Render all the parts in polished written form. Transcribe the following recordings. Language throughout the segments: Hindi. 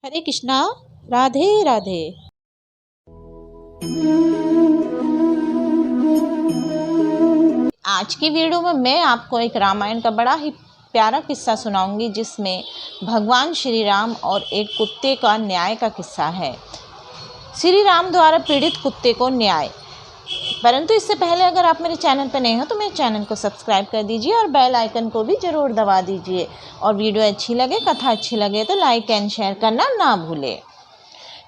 हरे कृष्णा। राधे राधे। आज की वीडियो में मैं आपको एक रामायण का बड़ा ही प्यारा किस्सा सुनाऊंगी, जिसमें भगवान श्री राम और एक कुत्ते का न्याय का किस्सा है। श्री राम द्वारा पीड़ित कुत्ते को न्याय। परंतु इससे पहले अगर आप मेरे चैनल पर नए हो तो मेरे चैनल को सब्सक्राइब कर दीजिए और बेल आइकन को भी ज़रूर दबा दीजिए। और वीडियो अच्छी लगे, कथा अच्छी लगे तो लाइक एंड शेयर करना ना भूलें।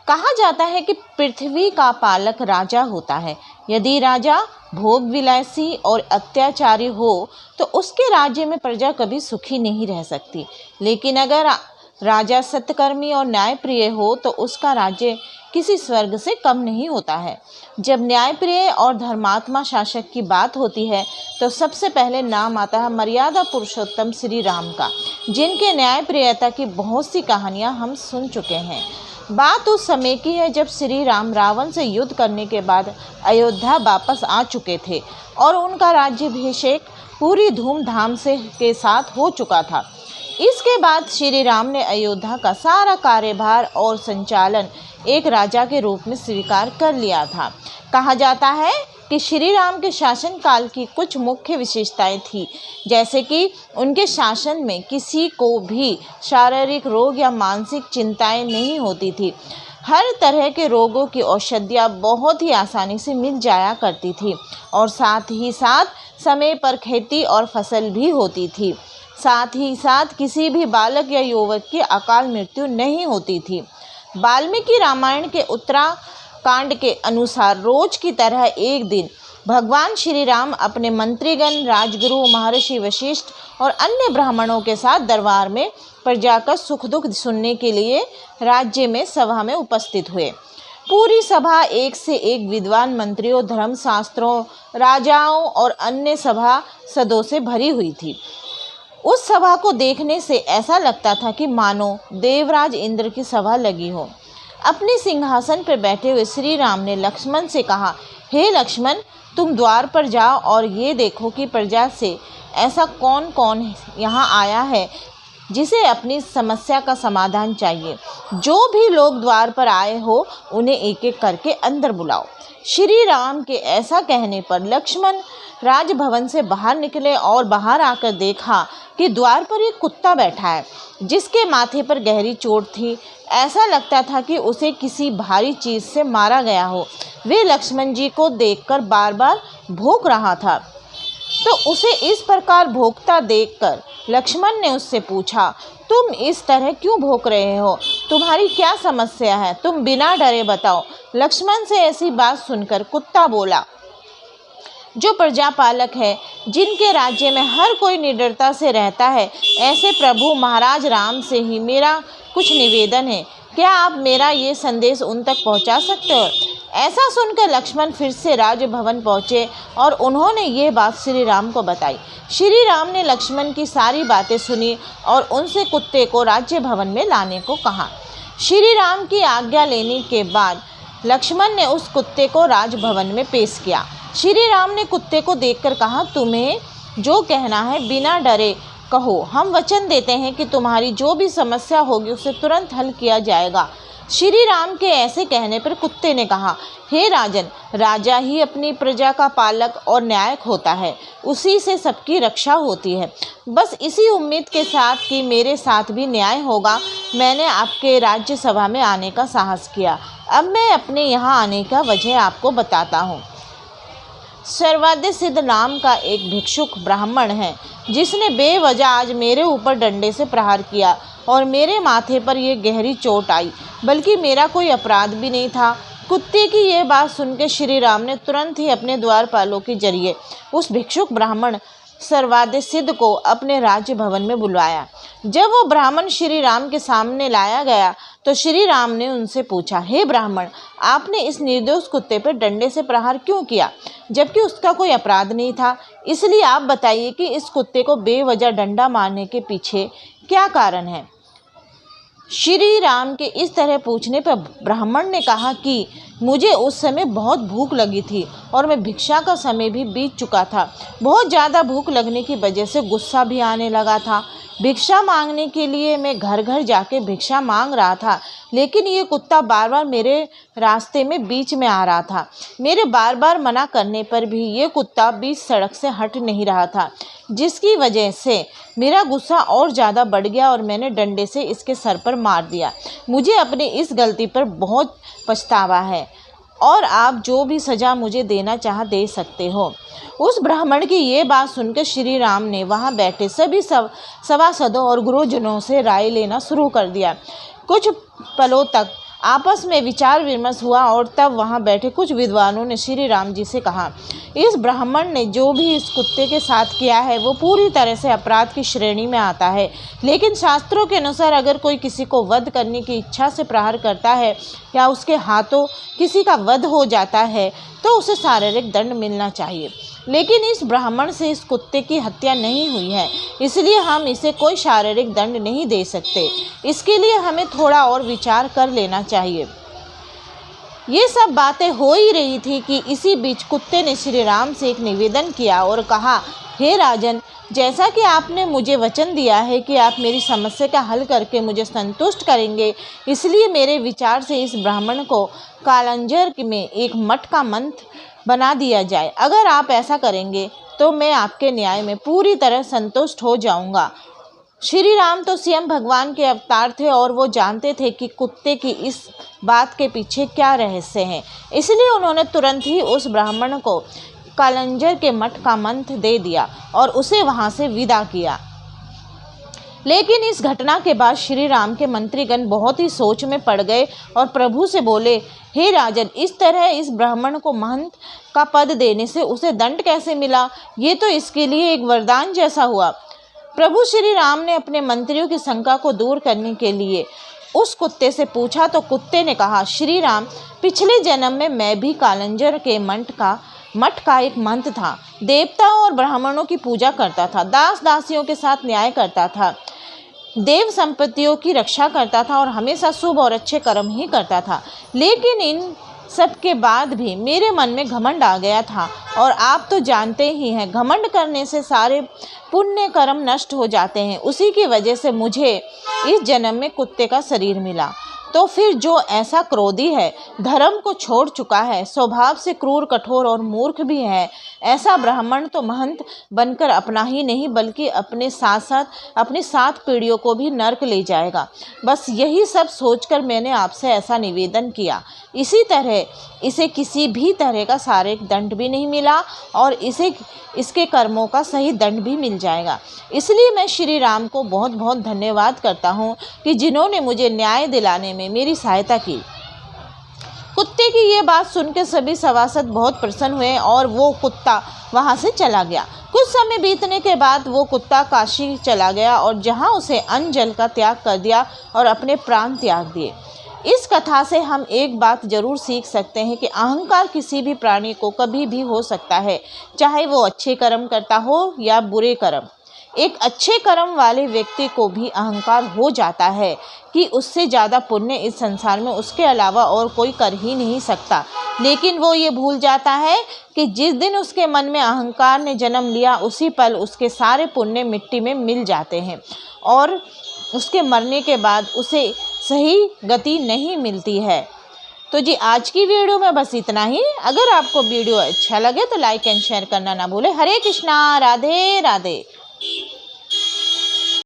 कहा जाता है कि पृथ्वी का पालक राजा होता है। यदि राजा भोग विलासी और अत्याचारी हो तो उसके राज्य में प्रजा कभी सुखी नहीं रह सकती। लेकिन अगर राजा सत्कर्मी और न्यायप्रिय हो तो उसका राज्य किसी स्वर्ग से कम नहीं होता है। जब न्यायप्रिय और धर्मात्मा शासक की बात होती है तो सबसे पहले नाम आता है मर्यादा पुरुषोत्तम श्री राम का, जिनके न्यायप्रियता की बहुत सी कहानियां हम सुन चुके हैं। बात उस समय की है जब श्री राम रावण से युद्ध करने के बाद अयोध्या वापस आ चुके थे और उनका राज्याभिषेक पूरी धूमधाम से के साथ हो चुका था। इसके बाद श्री राम ने अयोध्या का सारा कार्यभार और संचालन एक राजा के रूप में स्वीकार कर लिया था। कहा जाता है कि श्री राम के शासन काल की कुछ मुख्य विशेषताएं थी, जैसे कि उनके शासन में किसी को भी शारीरिक रोग या मानसिक चिंताएं नहीं होती थी। हर तरह के रोगों की औषधियाँ बहुत ही आसानी से मिल जाया करती थी और साथ ही साथ समय पर खेती और फसल भी होती थी। साथ ही साथ किसी भी बालक या युवक की अकाल मृत्यु नहीं होती थी। वाल्मीकि रामायण के उत्तराकांड के अनुसार रोज की तरह एक दिन भगवान श्री राम अपने मंत्रीगण, राजगुरु, महर्षि वशिष्ठ और अन्य ब्राह्मणों के साथ दरबार में प्रजा का सुख दुख सुनने के लिए राज्य में सभा में उपस्थित हुए। पूरी सभा एक से एक विद्वान मंत्रियों, धर्मशास्त्रों, राजाओं और अन्य सभासदों से भरी हुई थी। उस सभा को देखने से ऐसा लगता था कि मानो देवराज इंद्र की सभा लगी हो। अपने सिंहासन पर बैठे हुए श्री राम ने लक्ष्मण से कहा, हे लक्ष्मण, तुम द्वार पर जाओ और ये देखो कि प्रजा से ऐसा कौन कौन यहाँ आया है जिसे अपनी समस्या का समाधान चाहिए। जो भी लोग द्वार पर आए हो उन्हें एक एक करके अंदर बुलाओ। श्री राम के ऐसा कहने पर लक्ष्मण राजभवन से बाहर निकले और बाहर आकर देखा कि द्वार पर एक कुत्ता बैठा है, जिसके माथे पर गहरी चोट थी। ऐसा लगता था कि उसे किसी भारी चीज़ से मारा गया हो। वे लक्ष्मण जी को देखकर बार बार भौंक रहा था, तो उसे इस प्रकार भौंकता देखकर लक्ष्मण ने उससे पूछा, तुम इस तरह क्यों भौंक रहे हो? तुम्हारी क्या समस्या है? तुम बिना डरे बताओ। लक्ष्मण से ऐसी बात सुनकर कुत्ता बोला, जो प्रजापालक है, जिनके राज्य में हर कोई निडरता से रहता है, ऐसे प्रभु महाराज राम से ही मेरा कुछ निवेदन है। क्या आप मेरा ये संदेश उन तक पहुंचा सकते हो? ऐसा सुनकर लक्ष्मण फिर से राजभवन पहुंचे और उन्होंने ये बात श्री राम को बताई। श्री राम ने लक्ष्मण की सारी बातें सुनी और उनसे कुत्ते को राज्य भवन में लाने को कहा। श्री राम की आज्ञा लेने के बाद लक्ष्मण ने उस कुत्ते को राजभवन में पेश किया। श्री राम ने कुत्ते को देखकर कहा, तुम्हें जो कहना है बिना डरे कहो। हम वचन देते हैं कि तुम्हारी जो भी समस्या होगी उसे तुरंत हल किया जाएगा। श्री राम के ऐसे कहने पर कुत्ते ने कहा, हे राजन, राजा ही अपनी प्रजा का पालक और न्यायक होता है, उसी से सबकी रक्षा होती है। बस इसी उम्मीद के साथ कि मेरे साथ भी न्याय होगा, मैंने आपके राज्य सभा में आने का साहस किया। अब मैं अपने यहाँ आने का वजह आपको बताता हूँ। सर्वाद्य सिद्ध नाम का एक भिक्षुक ब्राह्मण है, जिसने बेवजह आज मेरे ऊपर डंडे से प्रहार किया और मेरे माथे पर यह गहरी चोट आई, बल्कि मेरा कोई अपराध भी नहीं था। कुत्ते की यह बात सुनकर श्री राम ने तुरंत ही अपने द्वारपालों के जरिए उस भिक्षुक ब्राह्मण सर्वाद्य सिद्ध को अपने राज्य भवन में बुलवाया। जब वो ब्राह्मण श्री राम के सामने लाया गया तो श्री राम ने उनसे पूछा, हे ब्राह्मण, आपने इस निर्दोष कुत्ते पर डंडे से प्रहार क्यों किया, जबकि उसका कोई अपराध नहीं था? इसलिए आप बताइए कि इस कुत्ते को बेवजह डंडा मारने के पीछे क्या कारण है? श्री राम के इस तरह पूछने पर ब्राह्मण ने कहा कि मुझे उस समय बहुत भूख लगी थी और मैं भिक्षा का समय भी बीत चुका था। बहुत ज़्यादा भूख लगने की वजह से गुस्सा भी आने लगा था। भिक्षा मांगने के लिए मैं घर घर जाके भिक्षा मांग रहा था, लेकिन ये कुत्ता बार बार मेरे रास्ते में बीच में आ रहा था। मेरे बार बार मना करने पर भी ये कुत्ता बीच सड़क से हट नहीं रहा था, जिसकी वजह से मेरा गुस्सा और ज़्यादा बढ़ गया और मैंने डंडे से इसके सर पर मार दिया। मुझे अपनी इस गलती पर बहुत पछतावा है और आप जो भी सज़ा मुझे देना चाह दे सकते हो। उस ब्राह्मण की ये बात सुनकर श्री राम ने वहाँ बैठे सभी सभासदों और गुरुजनों से राय लेना शुरू कर दिया। कुछ पलों तक आपस में विचार विमर्श हुआ और तब वहाँ बैठे कुछ विद्वानों ने श्री राम जी से कहा, इस ब्राह्मण ने जो भी इस कुत्ते के साथ किया है वो पूरी तरह से अपराध की श्रेणी में आता है, लेकिन शास्त्रों के अनुसार अगर कोई किसी को वध करने की इच्छा से प्रहार करता है या उसके हाथों किसी का वध हो जाता है तो उसे शारीरिक दंड मिलना चाहिए। लेकिन इस ब्राह्मण से इस कुत्ते की हत्या नहीं हुई है, इसलिए हम इसे कोई शारीरिक दंड नहीं दे सकते। इसके लिए हमें थोड़ा और विचार कर लेना चाहिए। ये सब बातें हो ही रही थी कि इसी बीच कुत्ते ने श्री राम से एक निवेदन किया और कहा, हे राजन, जैसा कि आपने मुझे वचन दिया है कि आप मेरी समस्या का हल करके मुझे संतुष्ट करेंगे, इसलिए मेरे विचार से इस ब्राह्मण को कालंजर में एक मठ का मंत्र बना दिया जाए। अगर आप ऐसा करेंगे तो मैं आपके न्याय में पूरी तरह संतुष्ट हो जाऊंगा। श्री राम तो स्वयं भगवान के अवतार थे और वो जानते थे कि कुत्ते की इस बात के पीछे क्या रहस्य है, इसलिए उन्होंने तुरंत ही उस ब्राह्मण को कालंजर के मठ का मंत्र दे दिया और उसे वहां से विदा किया। लेकिन इस घटना के बाद श्री राम के मंत्रीगण बहुत ही सोच में पड़ गए और प्रभु से बोले, हे राजन, इस तरह इस ब्राह्मण को महंत का पद देने से उसे दंड कैसे मिला? ये तो इसके लिए एक वरदान जैसा हुआ। प्रभु श्री राम ने अपने मंत्रियों की शंका को दूर करने के लिए उस कुत्ते से पूछा तो कुत्ते ने कहा, श्री राम, पिछले जन्म में मैं भी कालंजर के मठ का एक मंत था। देवताओं और ब्राह्मणों की पूजा करता था, दास दासियों के साथ न्याय करता था, देव संपत्तियों की रक्षा करता था और हमेशा शुभ और अच्छे कर्म ही करता था। लेकिन इन सब के बाद भी मेरे मन में घमंड आ गया था और आप तो जानते ही हैं, घमंड करने से सारे पुण्य कर्म नष्ट हो जाते हैं। उसी की वजह से मुझे इस जन्म में कुत्ते का शरीर मिला। तो फिर जो ऐसा क्रोधी है, धर्म को छोड़ चुका है, स्वभाव से क्रूर, कठोर और मूर्ख भी है, ऐसा ब्राह्मण तो महंत बनकर अपना ही नहीं बल्कि अपने साथ साथ अपनी 7 पीढ़ियों को भी नर्क ले जाएगा। बस यही सब सोचकर मैंने आपसे ऐसा निवेदन किया। इसी तरह इसे किसी भी तरह का शारीरिक दंड भी नहीं मिला और इसके कर्मों का सही दंड भी मिल जाएगा। इसलिए मैं श्री राम को बहुत बहुत धन्यवाद करता हूँ कि जिन्होंने मुझे न्याय दिलाने में मेरी सहायता की। कुत्ते की ये बात सुनकर सभी सभासद बहुत प्रसन्न हुए और वो कुत्ता वहाँ से चला गया। कुछ समय बीतने के बाद वो कुत्ता काशी चला गया और जहाँ उसे अन्न जल का त्याग कर दिया और अपने प्राण त्याग दिए। इस कथा से हम एक बात जरूर सीख सकते हैं कि अहंकार किसी भी प्राणी को कभी भी हो सकता है, चाहे वो अच्छे कर्म करता हो या बुरे कर्म। एक अच्छे कर्म वाले व्यक्ति को भी अहंकार हो जाता है कि उससे ज़्यादा पुण्य इस संसार में उसके अलावा और कोई कर ही नहीं सकता। लेकिन वो ये भूल जाता है कि जिस दिन उसके मन में अहंकार ने जन्म लिया, उसी पल उसके सारे पुण्य मिट्टी में मिल जाते हैं और उसके मरने के बाद उसे सही गति नहीं मिलती है। तो जी, आज की वीडियो में बस इतना ही। अगर आपको वीडियो अच्छा लगे तो लाइक एंड शेयर करना ना भूलें। हरे कृष्णा, राधे राधे।